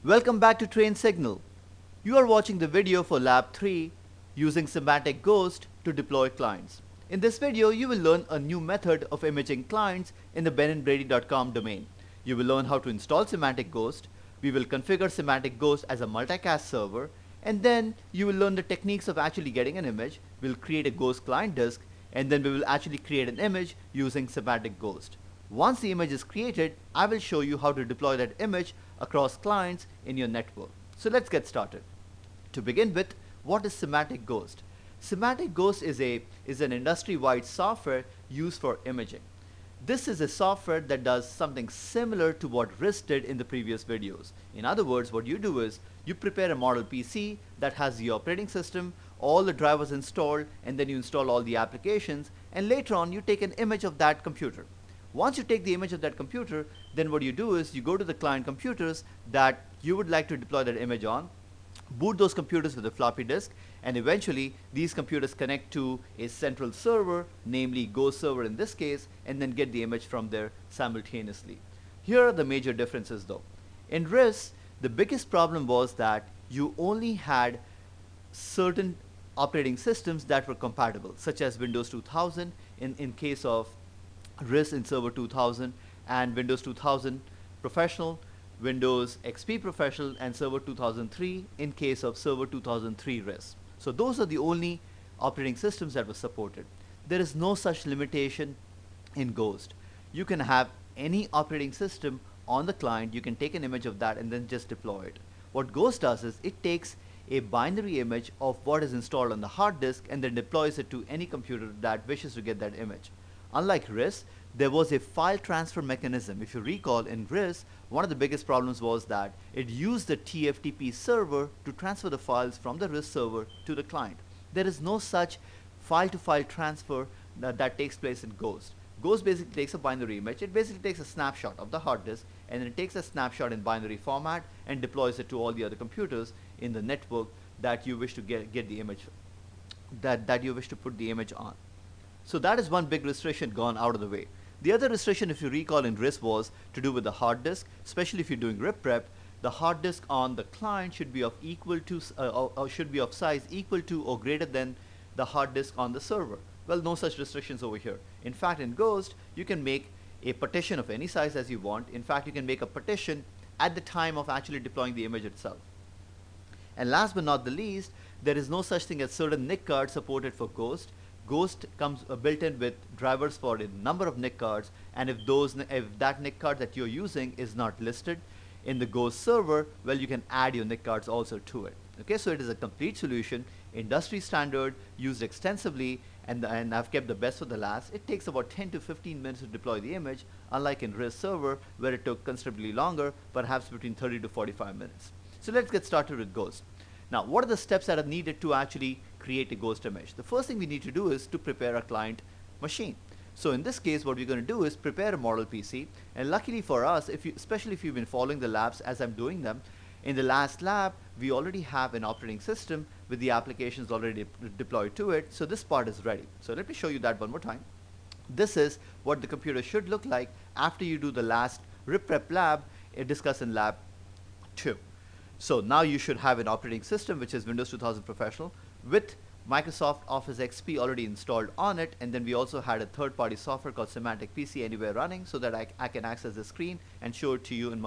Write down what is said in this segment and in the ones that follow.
Welcome back to Train Signal. You are watching the video for Lab 3 using Symantec Ghost to deploy clients. In this video, you will learn a new method of imaging clients in the benandbrady.com domain. You will learn how to install Symantec Ghost. We will configure Symantec Ghost as a multicast server, and then you will learn the techniques of actually getting an image. We'll create a Ghost client disk, and then we will actually create an image using Symantec Ghost. Once the image is created, I will show you how to deploy that image across clients in your network. So let's get started. To begin with, what is Symantec Ghost? Symantec Ghost is an industry-wide software used for imaging. This is a software that does something similar to what RIS did in the previous videos. In other words, what you do is you prepare a model PC that has the operating system, all the drivers installed, and then you install all the applications, and later on you take an image of that computer. Once you take the image of that computer, then what you do is you go to the client computers that you would like to deploy that image on, boot those computers with a floppy disk, and eventually these computers connect to a central server, namely Ghost server in this case, and then get the image from there simultaneously. Here are the major differences though. In RIS, the biggest problem was that you only had certain operating systems that were compatible, such as Windows 2000 in case of RIS in Server 2000, and Windows 2000 Professional, Windows XP Professional, and Server 2003 in case of Server 2003 RIS. So those are the only operating systems that were supported. There is no such limitation in Ghost. You can have any operating system on the client, you can take an image of that and then just deploy it. What Ghost does is it takes a binary image of what is installed on the hard disk and then deploys it to any computer that wishes to get that image. Unlike RIS, there was a file transfer mechanism. If you recall, in RIS, one of the biggest problems was that it used the TFTP server to transfer the files from the RIS server to the client. There is no such file-to-file transfer that takes place in Ghost. Ghost basically takes a binary image. It basically takes a snapshot of the hard disk, and then it takes a snapshot in binary format and deploys it to all the other computers in the network that you wish to get the image, that you wish to put the image on. So that is one big restriction gone out of the way. The other restriction, if you recall, in RIS was to do with the hard disk, especially if you're doing rip prep. The hard disk on the client should be of size equal to or greater than the hard disk on the server. Well, no such restrictions over here. In fact, in Ghost, you can make a partition of any size as you want. In fact, you can make a partition at the time of actually deploying the image itself. And last but not the least, there is no such thing as certain NIC cards supported for Ghost. Ghost comes built in with drivers for a number of NIC cards, and if that NIC card that you're using is not listed in the Ghost server, well, you can add your NIC cards also to it. Okay, so it is a complete solution, industry standard, used extensively, and I've kept the best for the last. It takes about 10 to 15 minutes to deploy the image, unlike in RIS server where it took considerably longer, perhaps between 30 to 45 minutes. So let's get started with Ghost. Now, what are the steps that are needed to actually create a Ghost image? The first thing we need to do is to prepare a client machine. So in this case, what we're going to do is prepare a model PC, and luckily for us, especially if you've been following the labs as I'm doing them, in the last lab, we already have an operating system with the applications already deployed to it, so this part is ready. So let me show you that one more time. This is what the computer should look like after you do the last rip prep lab discussed in lab 2. So now you should have an operating system which is Windows 2000 Professional with Microsoft Office XP already installed on it, and then we also had a third-party software called Symantec PC Anywhere running so that I can access the screen and show it to you in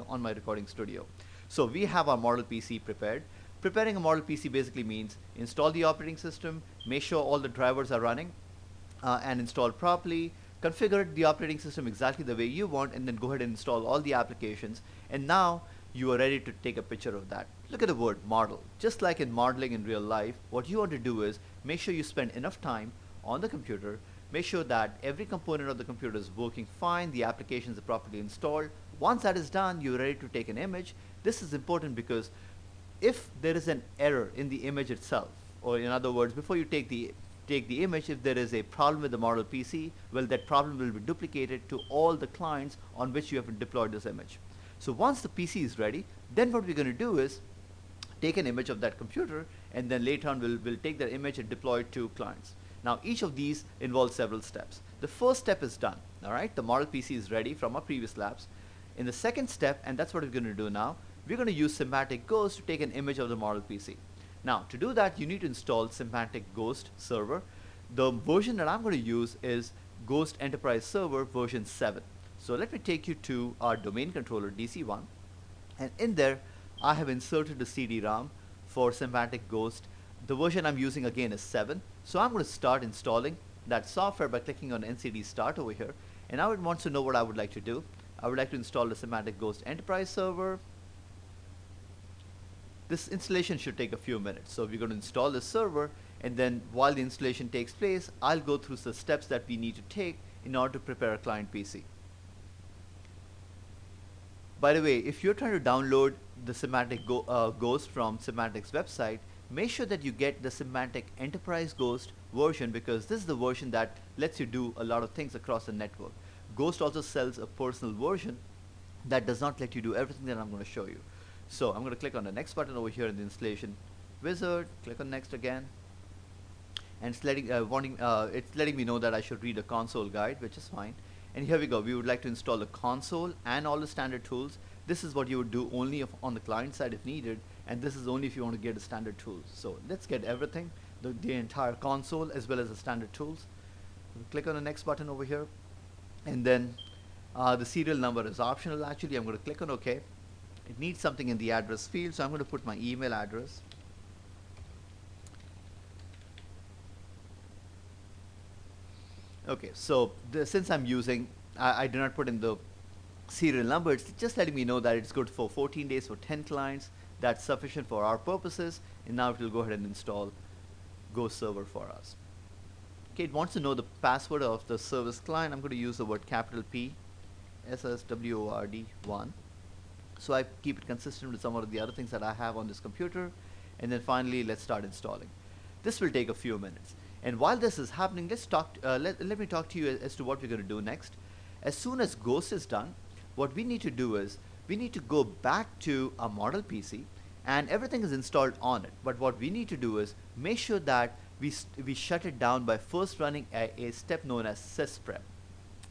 on my recording studio. So we have our model PC prepared. Preparing a model PC basically means install the operating system, make sure all the drivers are running and installed properly, configure the operating system exactly the way you want, and then go ahead and install all the applications, and now you are ready to take a picture of that. Look at the word model. Just like in modeling in real life, what you want to do is make sure you spend enough time on the computer, make sure that every component of the computer is working fine, the applications are properly installed. Once that is done, you're ready to take an image. This is important because if there is an error in the image itself, or in other words, before you take the image, if there is a problem with the model PC, well, that problem will be duplicated to all the clients on which you have deployed this image. So once the PC is ready, then what we're going to do is take an image of that computer, and then later on we'll take that image and deploy it to clients. Now each of these involves several steps. The first step is done. All right, the model PC is ready from our previous labs. In the second step, and that's what we're going to do now, we're going to use Symantec Ghost to take an image of the model PC. Now, to do that, you need to install Symantec Ghost Server. The version that I'm going to use is Ghost Enterprise Server version 7. So let me take you to our domain controller DC1, and in there I have inserted the CD-ROM for Symantec Ghost. The version I'm using again is 7. So I'm going to start installing that software by clicking on NCD Start over here, and now it wants to know what I would like to do. I would like to install the Symantec Ghost Enterprise Server. This installation should take a few minutes. So we're going to install this server, and then while the installation takes place, I'll go through the steps that we need to take in order to prepare a client PC. By the way, if you're trying to download the Symantec Ghost from Symantec's website, make sure that you get the Symantec Enterprise Ghost version, because this is the version that lets you do a lot of things across the network. Ghost also sells a personal version that does not let you do everything that I'm going to show you. So I'm going to click on the next button over here in the installation wizard, click on next again, and it's letting me know that I should read a console guide, which is fine. And here we go. We would like to install the console and all the standard tools. This is what you would do only on the client side if needed, and this is only if you want to get the standard tools. So let's get everything, the entire console as well as the standard tools. Click on the next button over here, and then the serial number is optional. Actually, I'm going to click on OK. It needs something in the address field, so I'm going to put my email address. Okay, so since I'm using, I did not put in the serial number, it's just letting me know that it's good for 14 days for 10 clients. That's sufficient for our purposes, and now it will go ahead and install Ghost Server for us. Okay, it wants to know the password of the service client. I'm going to use the word capital P, SSWORD1. So I keep it consistent with some of the other things that I have on this computer, and then finally let's start installing. This will take a few minutes. And while this is happening, let me talk to you as to what we're going to do next. As soon as Ghost is done, what we need to do is we need to go back to a model PC, and everything is installed on it. But what we need to do is make sure that we shut it down by first running a step known as sysprep.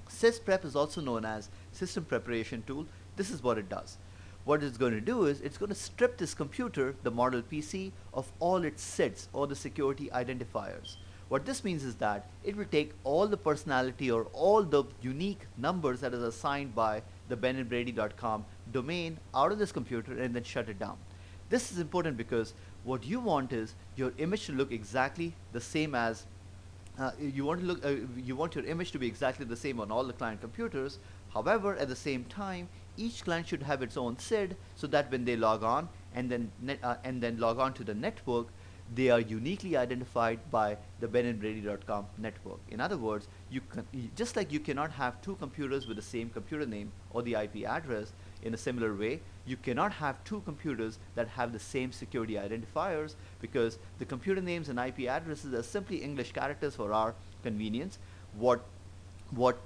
Sysprep is also known as System Preparation Tool. This is what it does. What it's going to do is it's going to strip this computer, the model PC, of all its SIDs, or the security identifiers. What this means is that it will take all the personality or all the unique numbers that is assigned by the benandbrady.com domain out of this computer and then shut it down. This is important because what you want is your image to look exactly the same as you want your image to be exactly the same on all the client computers. However, at the same time, each client should have its own SID, so that when they log on and then log on to the network, they are uniquely identified by the benandbrady.com network. In other words, just like you cannot have two computers with the same computer name or the IP address, in a similar way, you cannot have two computers that have the same security identifiers, because the computer names and IP addresses are simply English characters for our convenience. What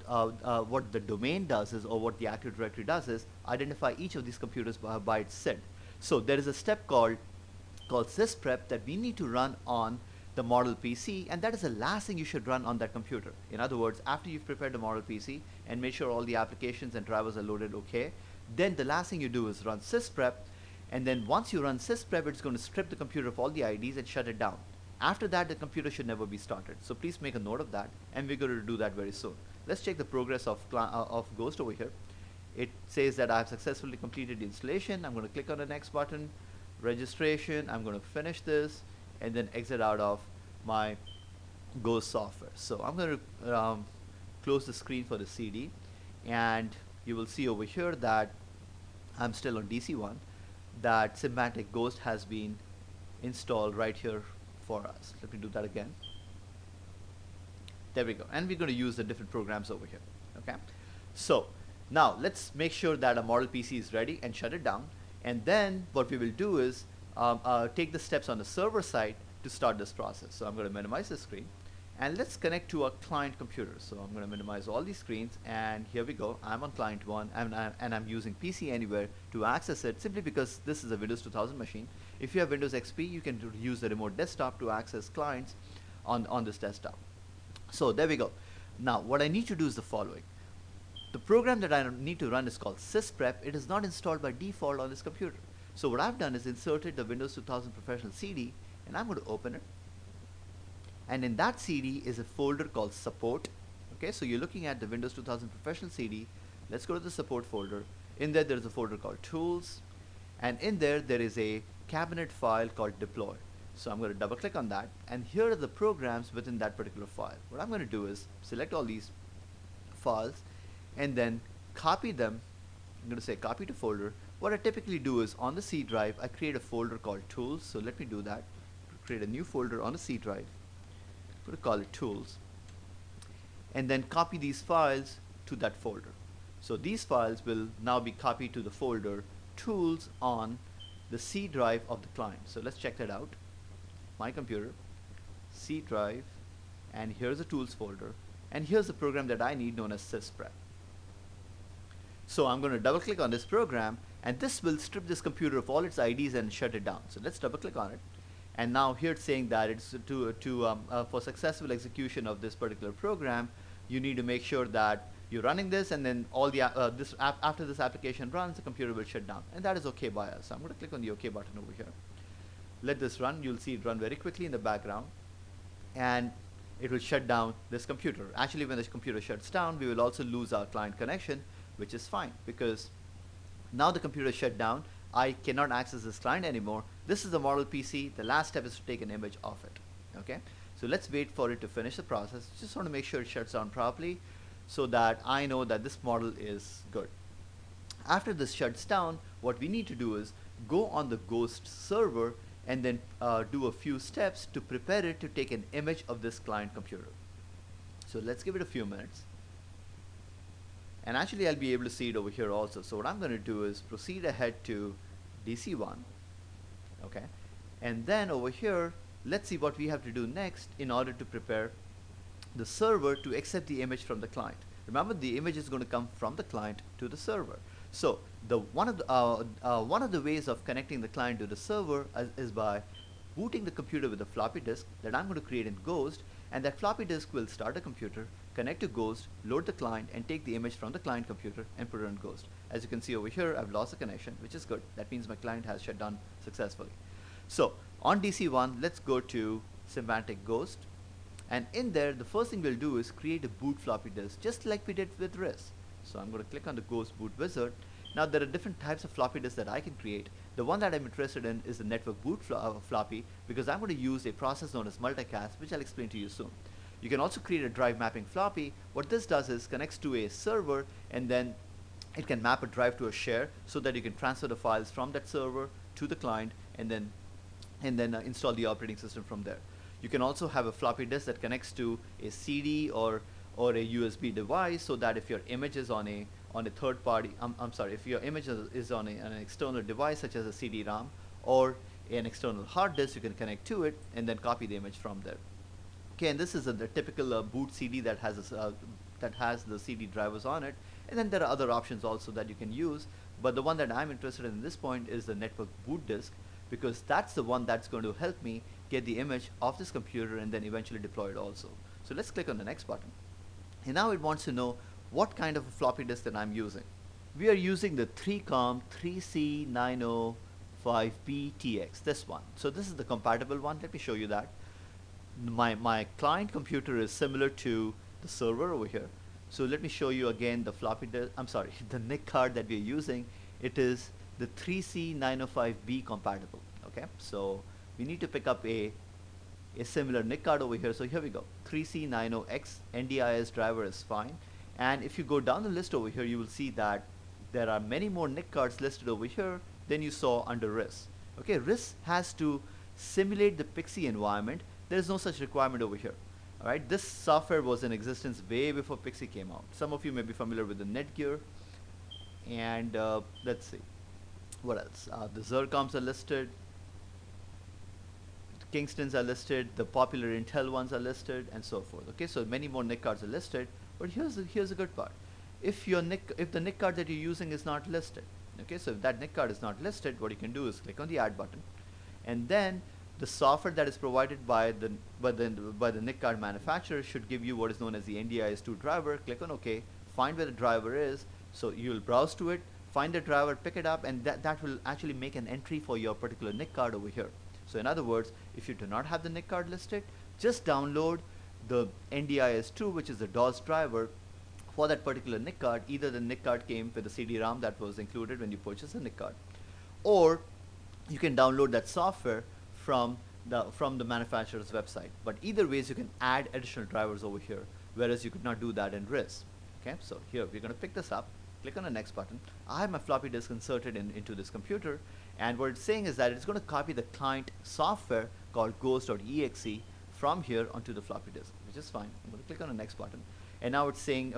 the domain does is, or what the Active Directory does is, identify each of these computers by its SID. So there is a step called sysprep that we need to run on the model PC, and that is the last thing you should run on that computer. In other words, after you've prepared the model PC and made sure all the applications and drivers are loaded okay, then the last thing you do is run sysprep, and then once you run sysprep, it's going to strip the computer of all the IDs and shut it down. After that, the computer should never be started. So please make a note of that, and we're going to do that very soon. Let's check the progress of Ghost over here. It says that I've successfully completed the installation. I'm going to click on the next button, registration. I'm going to finish this and then exit out of my Ghost software. So I'm going to close the screen for the CD, and you will see over here that I'm still on DC1, that Symantec Ghost has been installed right here for us. Let me do that again. There we go. And we're going to use the different programs over here. Okay. So now let's make sure that our model PC is ready and shut it down. And then what we will do is take the steps on the server side to start this process. So I'm going to minimize the screen, and let's connect to a client computer. So I'm going to minimize all these screens, and here we go. I'm on client 1, and I'm using PC Anywhere to access it, simply because this is a Windows 2000 machine. If you have Windows XP, you can use the remote desktop to access clients on this desktop. So there we go. Now what I need to do is the following. The program that I need to run is called sysprep. It is not installed by default on this computer. So what I've done is inserted the Windows 2000 Professional CD, and I'm going to open it. And in that CD is a folder called support. Okay, so you're looking at the Windows 2000 Professional CD. Let's go to the support folder. In there is a folder called tools, and in there is a cabinet file called deploy. So I'm going to double click on that, and here are the programs within that particular file. What I'm going to do is select all these files and then copy them. I'm going to say copy to folder. What I typically do is on the C drive I create a folder called tools. So let me do that. Create a new folder on the C drive. I'm going to call it tools, and then copy these files to that folder. So these files will now be copied to the folder tools on the C drive of the client. So let's check that out. My computer, C drive, and here's the tools folder, and here's the program that I need known as sysprep. So I'm going to double click on this program, and this will strip this computer of all its IDs and shut it down. So let's double click on it, and now here it's saying that it's for successful execution of this particular program, you need to make sure that you're running this, and then all the after this application runs, the computer will shut down, and that is okay by us. So I'm going to click on the OK button over here. Let this run. You'll see it run very quickly in the background, and it will shut down this computer. Actually, when this computer shuts down, we will also lose our client connection, which is fine because now the computer is shut down. I cannot access this client anymore. This is the model PC. The last step is to take an image of it. Okay, so let's wait for it to finish the process. Just want to make sure it shuts down properly so that I know that this model is good. After this shuts down, what we need to do is go on the Ghost server and then do a few steps to prepare it to take an image of this client computer. So let's give it a few minutes. And actually I'll be able to see it over here also. So what I'm going to do is proceed ahead to DC1. Okay, and then over here let's see what we have to do next in order to prepare the server to accept the image from the client. Remember, the image is going to come from the client to the server. So one of the ways of connecting the client to the server is by booting the computer with a floppy disk that I'm going to create in Ghost, and that floppy disk will start a computer, connect to Ghost, load the client, and take the image from the client computer and put it on Ghost. As you can see over here, I've lost the connection, which is good. That means my client has shut down successfully. So on DC1, let's go to Symantec Ghost, and in there the first thing we'll do is create a boot floppy disk, just like we did with RIS. So I'm going to click on the Ghost boot wizard. Now there are different types of floppy disks that I can create. The one that I'm interested in is the network boot floppy, because I'm going to use a process known as multicast, which I'll explain to you soon. You can also create a drive mapping floppy. What this does is connects to a server, and then it can map a drive to a share so that you can transfer the files from that server to the client, and then install the operating system from there. You can also have a floppy disk that connects to a CD or a USB device, so that if your image is on a third party, if your image is on an external device such as a CD-ROM or an external hard disk, you can connect to it and then copy the image from there. Okay, and this is the typical boot CD that has the CD drivers on it, and then there are other options also that you can use, but the one that I'm interested in this point is the network boot disk, because that's the one that's going to help me get the image off this computer and then eventually deploy it also. So let's click on the next button, and now it wants to know what kind of a floppy disk that I'm using. We are using the 3COM 3C905BTX, this one. So this is the compatible one. Let me show you that. My client computer is similar to the server over here. So let me show you again the floppy disk, the NIC card that we're using. It is the 3C905B compatible. Okay, so we need to pick up a similar NIC card over here. So here we go, 3C90X NDIS driver is fine. And if you go down the list over here, you will see that there are many more NIC cards listed over here than you saw under RIS. Okay, RIS has to simulate the PXE environment. There is no such requirement over here. Alright, this software was in existence way before PXE came out. Some of you may be familiar with the Netgear. And let's see, what else? The Zircoms are listed, the Kingstons are listed, the popular Intel ones are listed, and so forth. Okay, so many more NIC cards are listed. But here's the good part. If the NIC card that you're using is not listed, okay, so if that NIC card is not listed, what you can do is click on the add button, and then the software that is provided by the NIC card manufacturer should give you what is known as the NDIS2 driver. Click on OK, find where the driver is. So you'll browse to it, find the driver, pick it up, and that will actually make an entry for your particular NIC card over here. So in other words, if you do not have the NIC card listed, just download the NDIS2, which is the DOS driver for that particular NIC card. Either the NIC card came with the CD-ROM that was included when you purchased the NIC card, or you can download that software from the manufacturer's website. But either ways, you can add additional drivers over here, whereas you could not do that in RIS. Okay, so here we're going to pick this up, click on the next button. I have my floppy disk inserted into this computer, and what it's saying is that it's going to copy the client software called ghost.exe from here onto the floppy disk, which is fine. I'm going to click on the next button, and now it's saying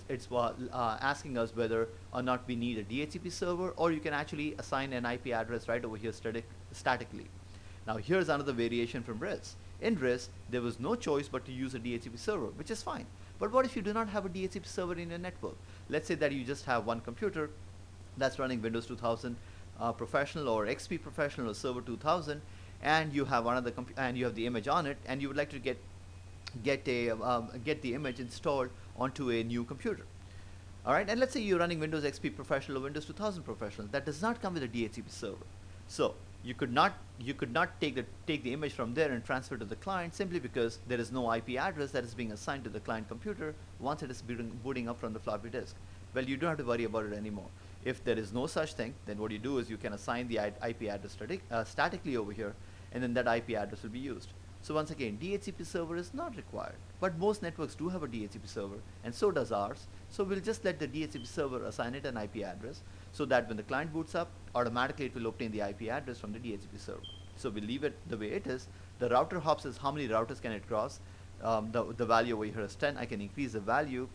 it's asking us whether or not we need a DHCP server, or you can actually assign an IP address right over here statically. Now here's another variation from RIS. In RIS, there was no choice but to use a DHCP server, which is fine. But what if you do not have a DHCP server in your network? Let's say that you just have one computer that's running Windows 2000 Professional or XP Professional or Server 2000, and you have another and you have the image on it, and you would like to get the image installed onto a new computer. All right, and let's say you're running Windows XP Professional or Windows 2000 Professional. That does not come with a DHCP server. So you could not take the image from there and transfer to the client, simply because there is no IP address that is being assigned to the client computer once it is booting up from the floppy disk. Well, you don't have to worry about it anymore. If there is no such thing, then what you do is you can assign the IP address statically over here, and then that IP address will be used. So once again, DHCP server is not required, but most networks do have a DHCP server, and so does ours. So we'll just let the DHCP server assign it an IP address, so that when the client boots up, automatically it will obtain the IP address from the DHCP server. So we'll leave it the way it is. The router hops is how many routers can it cross. The value over here is 10. I can increase the value,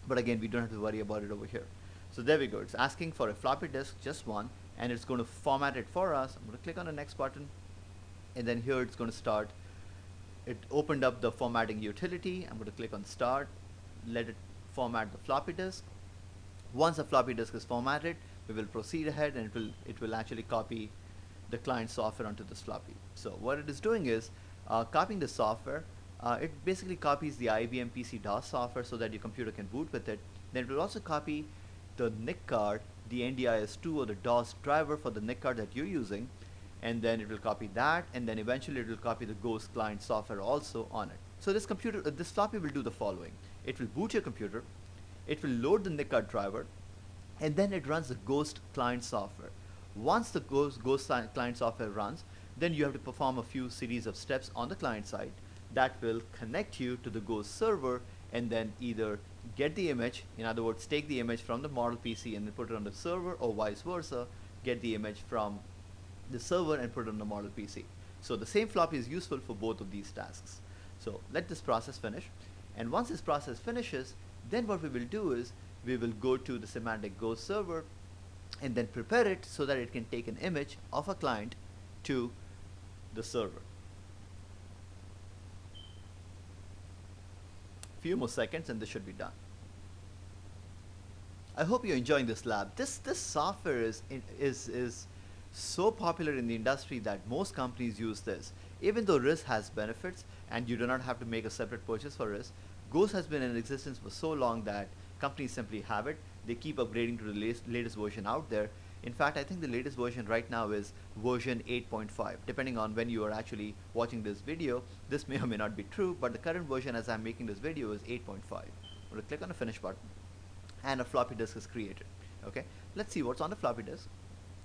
but again, we don't have to worry about it over here. So there we go. It's asking for a floppy disk, just one, and it's going to format it for us. I'm going to click on the next button, and then here it's going to start. It opened up the formatting utility. I'm going to click on start, let it format the floppy disk. Once the floppy disk is formatted, we will proceed ahead, and it will actually copy the client software onto this floppy. So what it is doing is copying the software. It basically copies the IBM PC DOS software so that your computer can boot with it. Then it will also copy the NIC card, the NDIS2 or the DOS driver for the NIC card that you're using, and then it will copy that, and then eventually it will copy the Ghost client software also on it. So this floppy will do the following. It will boot your computer, it will load the NIC card driver, and then it runs the Ghost client software. Once the Ghost client software runs, then you have to perform a few series of steps on the client side that will connect you to the Ghost server, and then either get the image, in other words, take the image from the model PC and then put it on the server, or vice versa, get the image from the server and put it on the model PC. So the same floppy is useful for both of these tasks. So let this process finish, and once this process finishes, then what we will do is we will go to the Symantec Ghost server and then prepare it so that it can take an image of a client to the server. Few more seconds and this should be done. I hope you're enjoying this lab. This software is so popular in the industry that most companies use this. Even though RIS has benefits and you do not have to make a separate purchase for RIS, Ghost has been in existence for so long that companies simply have it. They keep upgrading to the latest version out there. In fact, I think the latest version right now is version 8.5. Depending on when you are actually watching this video, this may or may not be true, but the current version as I'm making this video is 8.5. I'm going to click on the finish button, and a floppy disk is created. Okay, let's see what's on the floppy disk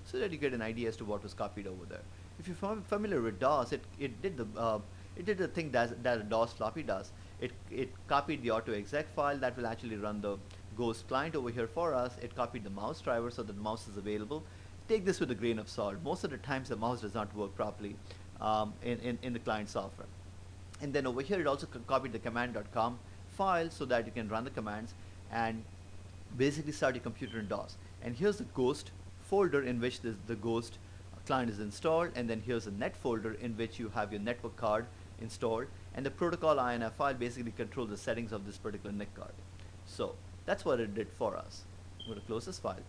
so that you get an idea as to what was copied over there. If you're familiar with DOS, it did the thing that a DOS floppy does. It copied the auto exec file that will actually run the Ghost client over here for us. It copied the mouse driver so that the mouse is available. Take this with a grain of salt. Most of the times the mouse does not work properly in the client software. And then over here it also copied the command.com file so that you can run the commands and basically start your computer in DOS. And here's the Ghost folder in which the Ghost client is installed, and then here's a net folder in which you have your network card installed, and the protocol INF file basically controls the settings of this particular NIC card. So that's what it did for us. I'm going to close this file,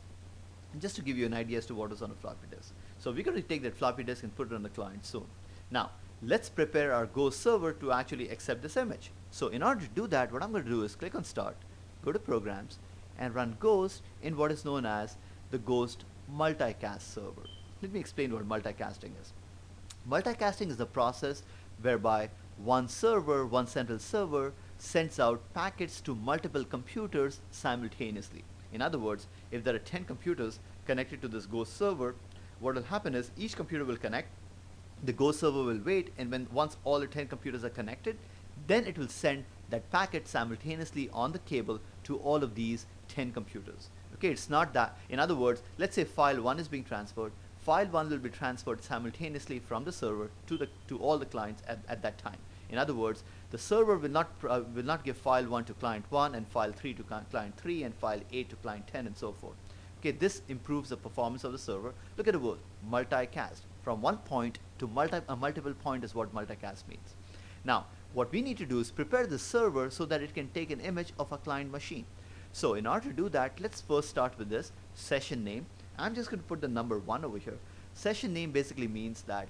and just to give you an idea as to what is on a floppy disk. So we're going to take that floppy disk and put it on the client soon. Now let's prepare our Ghost server to actually accept this image. So in order to do that, what I'm going to do is click on Start, go to Programs, and run Ghost in what is known as the Ghost multicast server. Let me explain what multicasting is. Multicasting is the process whereby one server, one central server, sends out packets to multiple computers simultaneously. In other words, if there are 10 computers connected to this Ghost server, what will happen is each computer will connect, the Ghost server will wait, and once all the 10 computers are connected, then it will send that packet simultaneously on the cable to all of these 10 computers. Okay, it's not that. In other words, let's say file 1 is being transferred. File 1 will be transferred simultaneously from the server to all the clients at that time. In other words, the server will not give file 1 to client 1 and file 3 to client 3 and file 8 to client 10 and so forth. Okay, this improves the performance of the server. Look at the word multicast. From one point to multiple point is what multicast means. Now, what we need to do is prepare the server so that it can take an image of a client machine. So in order to do that, let's first start with this session name. I'm just going to put the number 1 over here. Session name basically means that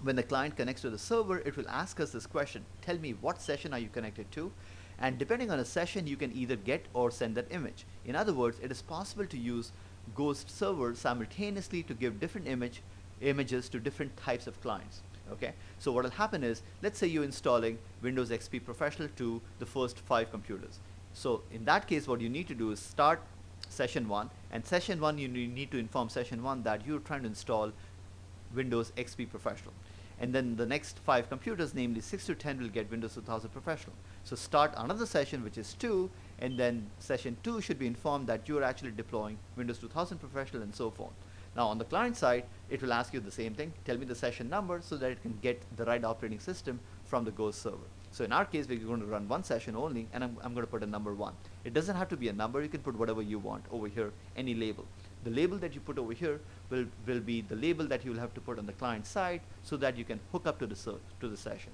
when the client connects to the server, it will ask us this question: tell me what session are you connected to? And depending on a session, you can either get or send that image. In other words, it is possible to use Ghost server simultaneously to give different images to different types of clients. Okay, so what will happen is, let's say you're installing Windows XP Professional to the first 5 computers. So in that case, what you need to do is start session 1, and session 1 you need to inform session 1 that you're trying to install Windows XP Professional. And then the next 5 computers, namely 6 to 10, will get Windows 2000 Professional. So start another session, which is 2, and then session 2 should be informed that you are actually deploying Windows 2000 Professional and so forth. Now on the client side, it will ask you the same thing: tell me the session number so that it can get the right operating system from the Ghost server. So in our case, we're going to run one session only, and I'm going to put a number 1. It doesn't have to be a number. You can put whatever you want over here, any label. The label that you put over here will be the label that you will have to put on the client side so that you can hook up to the session.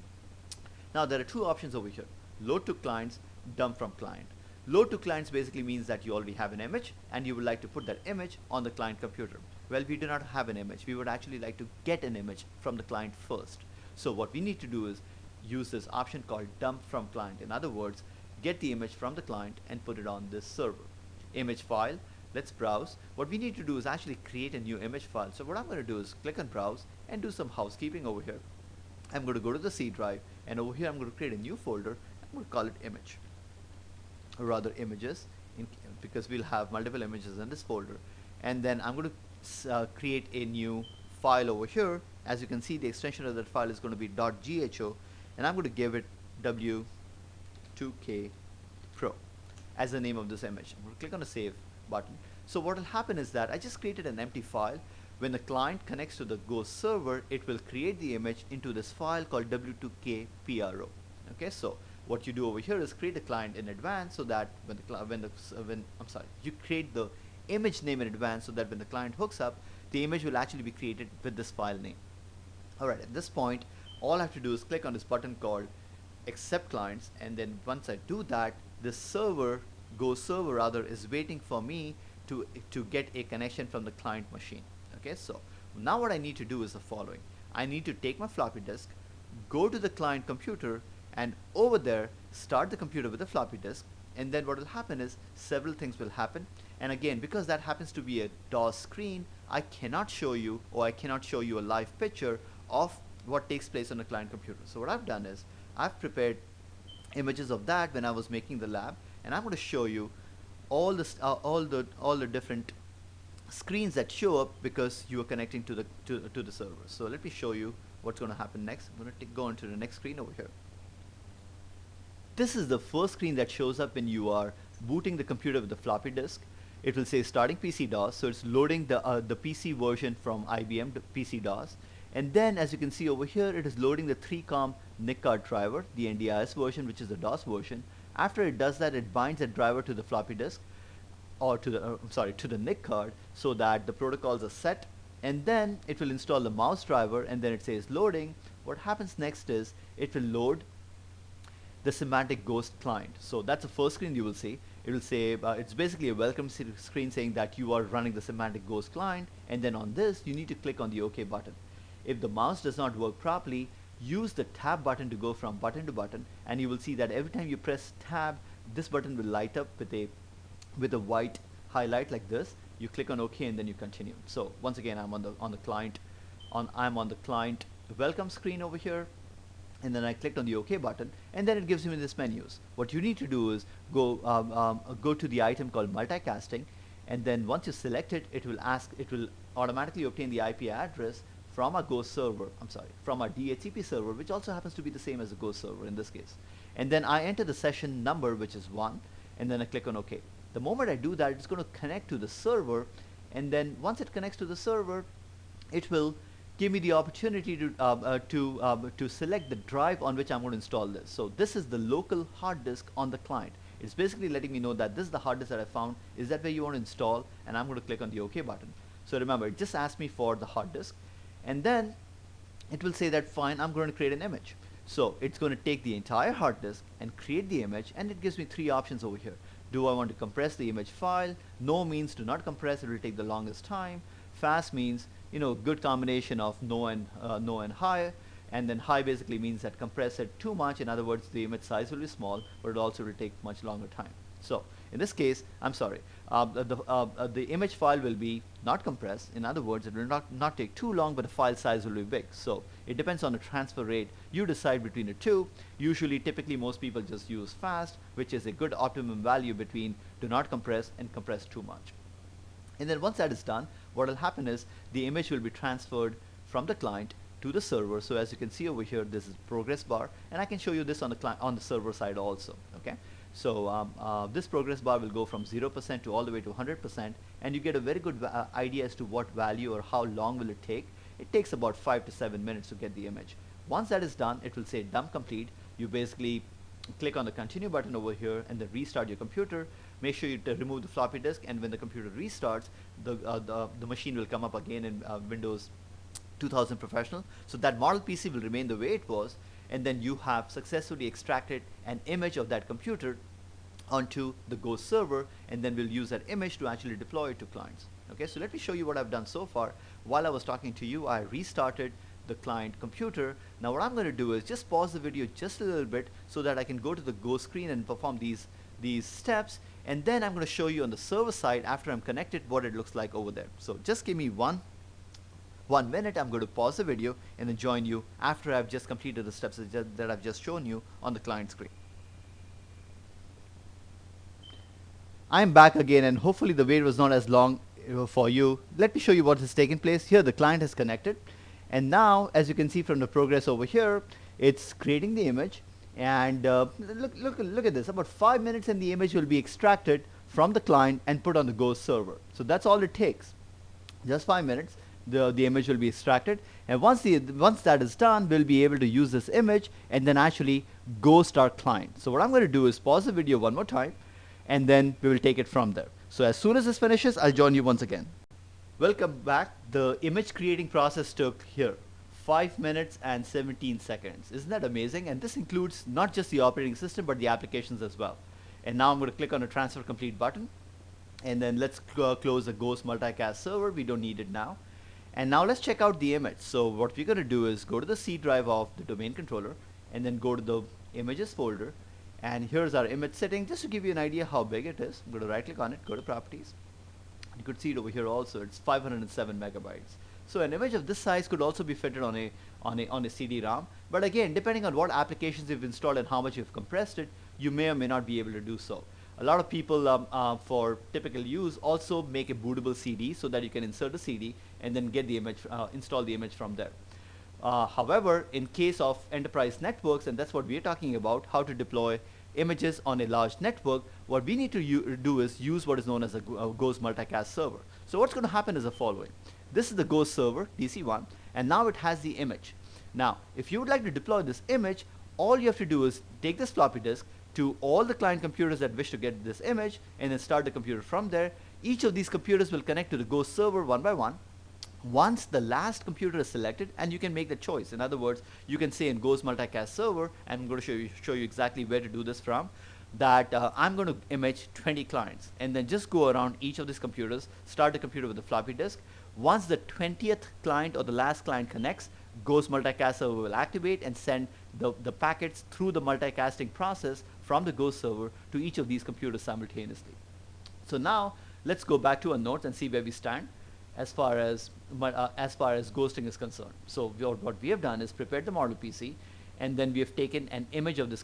Now there are 2 options over here: load to clients, dump from client. Load to clients basically means that you already have an image and you would like to put that image on the client computer. Well, we do not have an image. We would actually like to get an image from the client first. So what we need to do is use this option called dump from client. In other words, get the image from the client and put it on this server. Image file, let's browse. What we need to do is actually create a new image file. So what I'm going to do is click on browse and do some housekeeping over here. I'm going to go to the C drive, and over here I'm going to create a new folder. I'm going to call it image, or rather images, because we'll have multiple images in this folder. And then I'm going to create a new file over here. As you can see, the extension of that file is going to be .gho, and I'm going to give it W2K Pro as the name of this image. I'm going to click on the save button. So what will happen is that I just created an empty file. When the client connects to the Ghost server, it will create the image into this file called W2K Pro. Okay, so what you do over here is create a client in advance so that you create the image name in advance so that when the client hooks up, the image will actually be created with this file name. Alright, at this point, all I have to do is click on this button called accept clients, and then once I do that, this server, Ghost server rather, is waiting for me to get a connection from the client machine. Okay, so now what I need to do is the following. I need to take my floppy disk, go to the client computer, and over there start the computer with a floppy disk, and then what will happen is several things will happen. And again, because that happens to be a DOS screen, I cannot show you a live picture of what takes place on a client computer. So what I've done is I've prepared images of that when I was making the lab, and I'm going to show you all the different screens that show up because you are connecting to the server. So let me show you what's going to happen next. I'm going to go into the next screen over here. This is the first screen that shows up when you are booting the computer with the floppy disk. It will say starting PC DOS, so it's loading the PC version from IBM, the PC DOS. And then as you can see over here, it is loading the 3COM NIC card driver, the NDIS version, which is the DOS version. After it does that, it binds that driver to the floppy disk, or to the NIC card, so that the protocols are set. And then it will install the mouse driver, and then it says loading. What happens next is it will load the Symantec Ghost client. So that's the first screen you will see. It will say, it's basically a welcome screen saying that you are running the Symantec Ghost client, and then on this you need to click on the OK button. If the mouse does not work properly, use the tab button to go from button to button, and you will see that every time you press tab, this button will light up with a white highlight like this, you click on OK and then you continue. So once again, I'm on the client welcome screen over here, and then I clicked on the OK button, and then it gives me this menus. What you need to do is go to the item called multicasting, and then once you select it, it will automatically obtain the IP address from our Ghost server. I'm sorry, from our DHCP server, which also happens to be the same as the Ghost server in this case. And then I enter the session number, which is 1, and then I click on OK. The moment I do that, it's going to connect to the server, and then once it connects to the server, it will give me the opportunity to select the drive on which I'm going to install this. So this is the local hard disk on the client. It's basically letting me know that this is the hard disk that I found. Is that where you want to install? And I'm going to click on the OK button. So remember, it just asked me for the hard disk, and then it will say that fine, I'm going to create an image. So it's going to take the entire hard disk and create the image, and it gives me 3 options over here. Do I want to compress the image file? No means do not compress, it will take the longest time. Fast means, you know, good combination of no and high, and then high basically means that compress it too much. In other words, the image size will be small, but it also will take much longer time. So in this case, I'm sorry, the image file will be not compressed. In other words, it will not take too long, but the file size will be big. So it depends on the transfer rate. You decide between the two. Usually, typically, most people just use fast, which is a good optimum value between do not compress and compress too much. And then once that is done, what will happen is the image will be transferred from the client to the server. So as you can see over here, this is progress bar, and I can show you this on the server side also. Okay, so this progress bar will go from 0% to all the way to 100%, and you get a very good idea as to what value or how long will it take. It takes about 5 to 7 minutes to get the image. Once that is done, it will say dump complete. You basically click on the continue button over here and then restart your computer. Make sure you remove the floppy disk, and when the computer restarts, the machine will come up again in Windows 2000 Professional. So that model PC will remain the way it was, and then you have successfully extracted an image of that computer onto the Ghost server, and then we'll use that image to actually deploy it to clients. Okay, so let me show you what I've done so far. While I was talking to you, I restarted the client computer. Now what I'm going to do is just pause the video just a little bit so that I can go to the Ghost screen and perform these steps, and then I'm going to show you on the server side after I'm connected what it looks like over there. So just give me one minute. I'm going to pause the video and then join you after I've just completed the steps that I've just shown you on the client screen. I'm back again, and hopefully the wait was not as long for you. Let me show you what has taken place. Here the client has connected, and now as you can see from the progress over here, it's creating the image. And look at this, about 5 minutes and the image will be extracted from the client and put on the Ghost server. So that's all it takes, just 5 minutes. The image will be extracted, and once that is done, we'll be able to use this image and then actually ghost our client. So what I'm going to do is pause the video one more time, and then we will take it from there. So as soon as this finishes, I'll join you once again. Welcome back. The image creating process took here 5 minutes and 17 seconds. Isn't that amazing? And this includes not just the operating system, but the applications as well. And now I'm going to click on the transfer complete button, and then let's close the Ghost multicast server. We don't need it now. And now let's check out the image. So what we're going to do is go to the C drive of the domain controller, and then go to the images folder, and here's our image setting. Just to give you an idea how big it is, I'm going to right click on it, go to properties. You could see it over here also. It's 507 megabytes. So an image of this size could also be fitted on a CD-ROM. But again, depending on what applications you've installed and how much you've compressed it, you may or may not be able to do so. A lot of people for typical use also make a bootable CD so that you can insert the CD and then get the image, install the image from there. However, in case of enterprise networks, and that's what we're talking about, how to deploy images on a large network, what we need to do is use what is known as a Ghost multicast server. So what's going to happen is the following. This is the Ghost server, DC1, and now it has the image. Now, if you would like to deploy this image, all you have to do is take this floppy disk to all the client computers that wish to get this image, and then start the computer from there. Each of these computers will connect to the Ghost server one by one. Once the last computer is selected, and you can make the choice. In other words, you can say in Ghost multicast server, and I'm going to show you exactly where to do this from, that I'm going to image 20 clients, and then just go around each of these computers, start the computer with the floppy disk. Once the 20th client or the last client connects, Ghost multicast server will activate and send the packets through the multicasting process from the Ghost server to each of these computers simultaneously. So now let's go back to our notes and see where we stand as far as ghosting is concerned. So what we have done is prepared the model PC, and then we have taken an image of this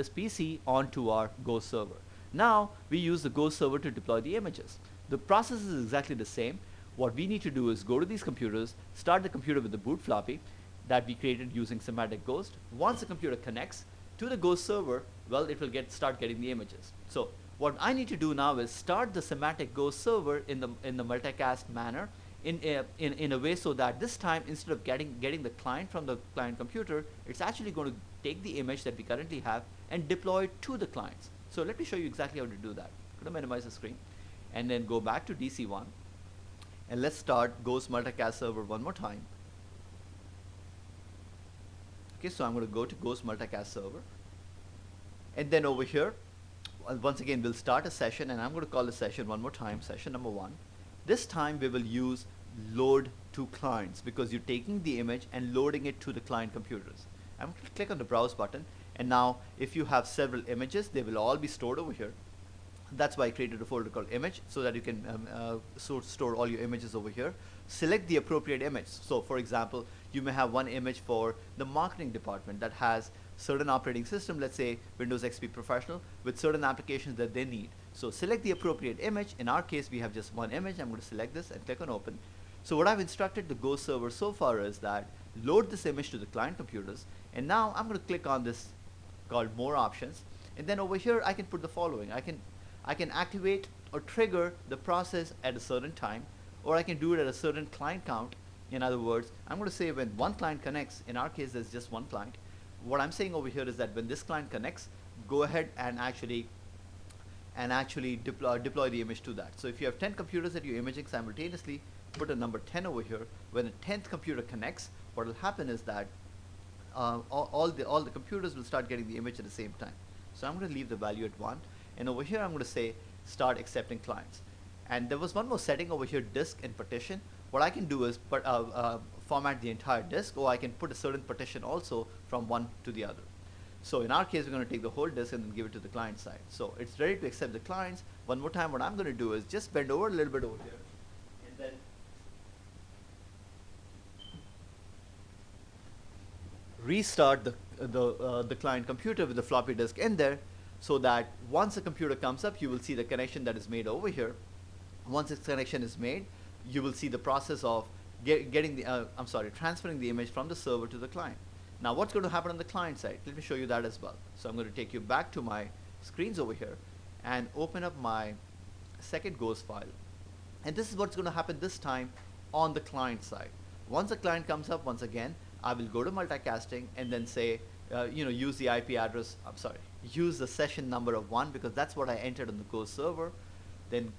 PC onto our Ghost server. Now we use the Ghost server to deploy the images. The process is exactly the same. What we need to do is go to these computers, start the computer with the boot floppy that we created using Symantec Ghost. Once the computer connects to the Ghost server, well, it will start getting the images. So what I need to do now is start the Symantec Ghost server in the multicast manner in a way so that this time, instead of getting the client from the client computer, it's actually going to take the image that we currently have and deploy it to the clients. So let me show you exactly how to do that. I'm going to minimize the screen and then go back to DC1, and let's start Ghost multicast server one more time. Okay, so I'm going to go to Ghost multicast server, and then over here, once again, we'll start a session, and I'm going to call the session one more time, session number 1. This time we will use load to clients, because you're taking the image and loading it to the client computers. I'm going to click on the browse button, and now if you have several images, they will all be stored over here. That's why I created a folder called image, so that you can store all your images over here. Select the appropriate image. So for example, you may have one image for the marketing department that has certain operating system, let's say Windows XP Professional, with certain applications that they need. So select the appropriate image. In our case, we have just one image. I'm going to select this and click on open. So what I've instructed the Ghost server so far is that load this image to the client computers, and now I'm going to click on this called more options, and then over here I can put the following. I can activate or trigger the process at a certain time, or I can do it at a certain client count. In other words, I'm going to say when one client connects, in our case there's just one client. What I'm saying over here is that when this client connects, go ahead and actually deploy the image to that. So if you have 10 computers that you're imaging simultaneously, put a number 10 over here. When the 10th computer connects, what will happen is that all the computers will start getting the image at the same time. So I'm going to leave the value at 1, and over here I'm going to say start accepting clients. And there was one more setting over here, disk and partition. What I can do is format the entire disk, or I can put a certain partition also from one to the other. So in our case, we're going to take the whole disk and then give it to the client side. So it's ready to accept the clients. One more time, what I'm going to do is just bend over a little bit over here, and then restart the client computer with the floppy disk in there, so that once the computer comes up, you will see the connection that is made over here. Once this connection is made, you will see the process of transferring the image from the server to the client. Now what's going to happen on the client side? Let me show you that as well. So I'm going to take you back to my screens over here and open up my second Ghost file. And this is what's going to happen this time on the client side. Once the client comes up, once again, I will go to multicasting and then say, use the IP address, use the session number of 1, because that's what I entered on the Ghost server. Then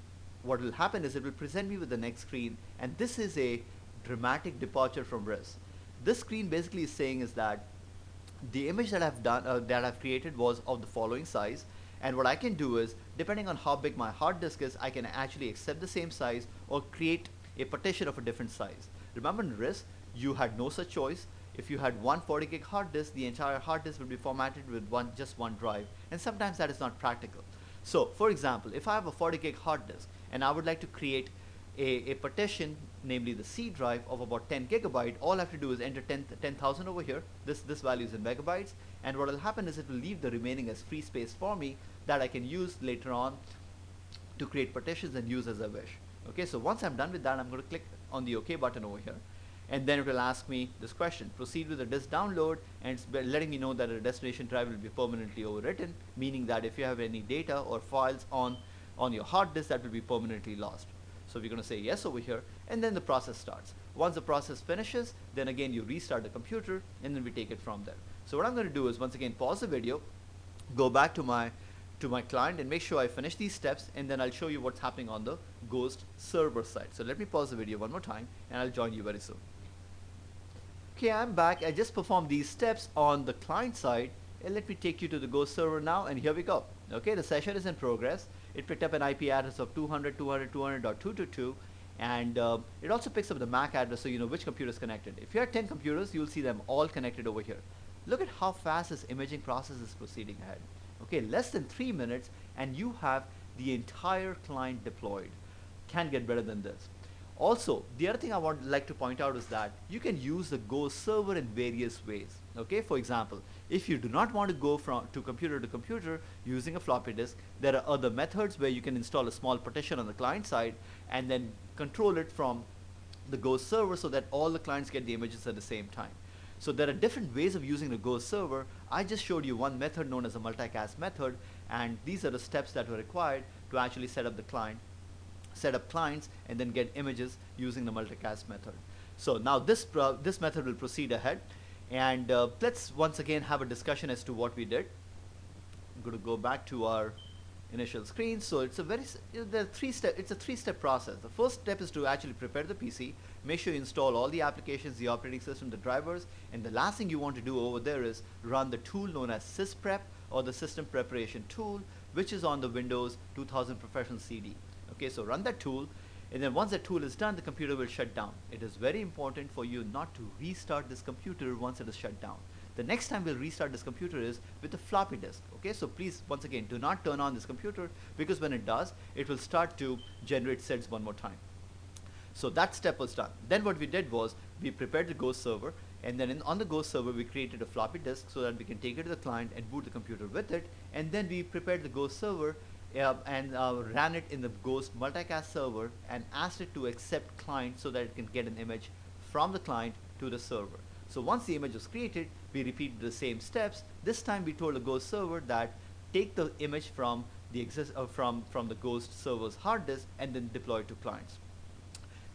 what will happen is it will present me with the next screen, and this is a dramatic departure from RIS. This screen basically is saying is that the image that I've created was of the following size, and what I can do is, depending on how big my hard disk is, I can actually accept the same size or create a partition of a different size. Remember, in RIS, you had no such choice. If you had one 40 gig hard disk, the entire hard disk would be formatted with just one drive, and sometimes that is not practical. So for example, if I have a 40 gig hard disk and I would like to create a partition, namely the C drive of about 10 gigabyte, all I have to do is enter 10,000 over here. This value is in megabytes, and what will happen is it will leave the remaining as free space for me that I can use later on to create partitions and use as I wish. Okay, so once I'm done with that, I'm going to click on the OK button over here, and then it will ask me this question: proceed with the disk download, and it's letting me know that a destination drive will be permanently overwritten, meaning that if you have any data or files on your hard disk, that will be permanently lost. So we're going to say yes over here, and then the process starts. Once the process finishes, then again you restart the computer, and then we take it from there. So what I'm going to do is, once again, pause the video, go back to my client and make sure I finish these steps, and then I'll show you what's happening on the Ghost server side. So let me pause the video one more time, and I'll join you very soon. Okay, I'm back. I just performed these steps on the client side, and let me take you to the Ghost server now, and here we go. Okay, the session is in progress. It picked up an IP address of 200.200.222, and it also picks up the MAC address, so you know which computer is connected. If you have 10 computers, you'll see them all connected over here. Look at how fast this imaging process is proceeding ahead. Okay, less than 3 minutes, and you have the entire client deployed. can get better than this. Also, the other thing I would like to point out is that you can use the Ghost server in various ways. Okay, for example, if you do not want to go from to computer using a floppy disk, there are other methods where you can install a small partition on the client side and then control it from the Ghost server so that all the clients get the images at the same time. So there are different ways of using the Ghost server. I just showed you one method known as a multicast method, and these are the steps that were required to actually set up clients and then get images using the multicast method. So now this method will proceed ahead, and let's once again have a discussion as to what we did. I'm going to go back to our initial screen. So it's a it's a three-step process. The first step is to actually prepare the PC, make sure you install all the applications, the operating system, the drivers, and the last thing you want to do over there is run the tool known as sysprep, or the system preparation tool, which is on the Windows 2000 Professional CD. Okay, so run that tool, and then once that tool is done, the computer will shut down. It is very important for you not to restart this computer once it is shut down. The next time we'll restart this computer is with a floppy disk. Okay, so please, once again, do not turn on this computer, because when it does, it will start to generate sets one more time. So that step was done. Then what we did was we prepared the Ghost server, and then on the Ghost server we created a floppy disk so that we can take it to the client and boot the computer with it. And then we prepared the Ghost server and ran it in the Ghost multicast server and asked it to accept client so that it can get an image from the client to the server. So once the image was created, we repeated the same steps. This time we told the Ghost server that take the image from the from the Ghost server's hard disk and then deploy it to clients.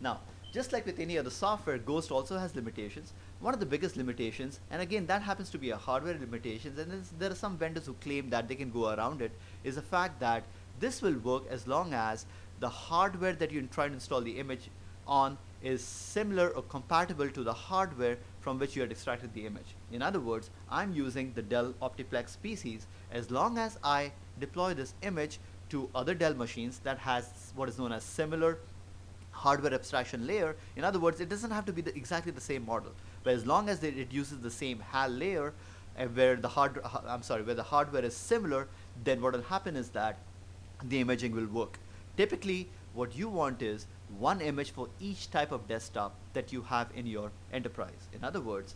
Now, just like with any other software, Ghost also has limitations. One of the biggest limitations, and again that happens to be a hardware limitations, and there are some vendors who claim that they can go around it, is the fact that this will work as long as the hardware that you try to install the image on is similar or compatible to the hardware from which you had extracted the image. In other words, I'm using the Dell Optiplex PCs. As long as I deploy this image to other Dell machines that has what is known as similar hardware abstraction layer, in other words, it doesn't have to be exactly the same model, but as long as it uses the same HAL layer where the hardware is similar, then what will happen is that the imaging will work. Typically, what you want is one image for each type of desktop that you have in your enterprise. In other words,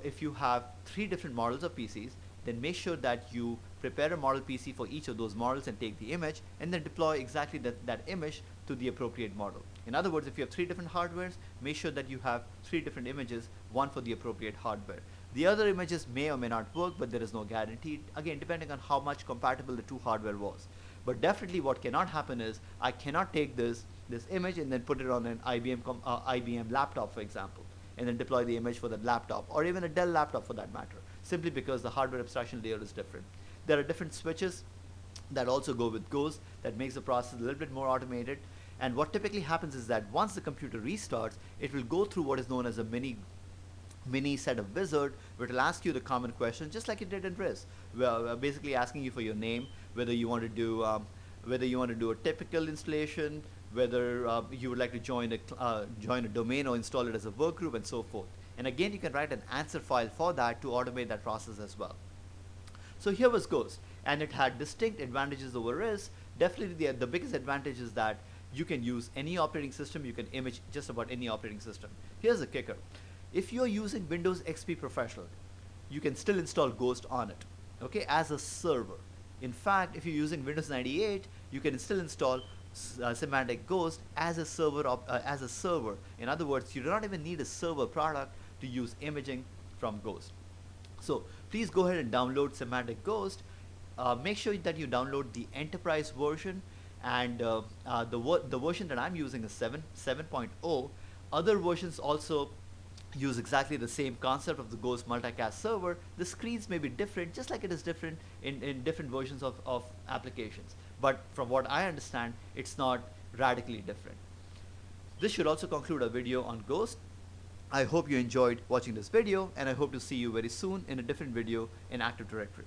if you have 3 different models of PCs, then make sure that you prepare a model PC for each of those models and take the image and then deploy exactly that image to the appropriate model. In other words, if you have 3 different hardwares, make sure that you have 3 different images, one for the appropriate hardware. The other images may or may not work, but there is no guarantee, again depending on how much compatible the 2 hardware was. But definitely what cannot happen is I cannot take this image and then put it on an IBM laptop, for example, and then deploy the image for that laptop, or even a Dell laptop for that matter, simply because the hardware abstraction layer is different. There are different switches that also go with Ghost that makes the process a little bit more automated. And what typically happens is that once the computer restarts, it will go through what is known as a mini set of wizard, which will ask you the common questions just like it did in RIS, basically asking you for your name, whether you want to do a typical installation, whether you would like to join a domain or install it as a work group, and so forth. And again, you can write an answer file for that to automate that process as well. So here was Ghost, and it had distinct advantages over RIS. Definitely the biggest advantage is that you can use any operating system, you can image just about any operating system. Here's the kicker. If you're using Windows XP Professional, you can still install Ghost on it, okay, as a server. In fact, if you're using Windows 98, you can still install Symantec Ghost as a server. In other words, you do not even need a server product to use imaging from Ghost. So please go ahead and download Symantec Ghost. Make sure that you download the enterprise version, and the version that I'm using is 7.0. Other versions also use exactly the same concept of the Ghost multicast server. The screens may be different, just like it is different in different versions of applications. But from what I understand, it's not radically different. This should also conclude our video on Ghost. I hope you enjoyed watching this video, and I hope to see you very soon in a different video in Active Directory.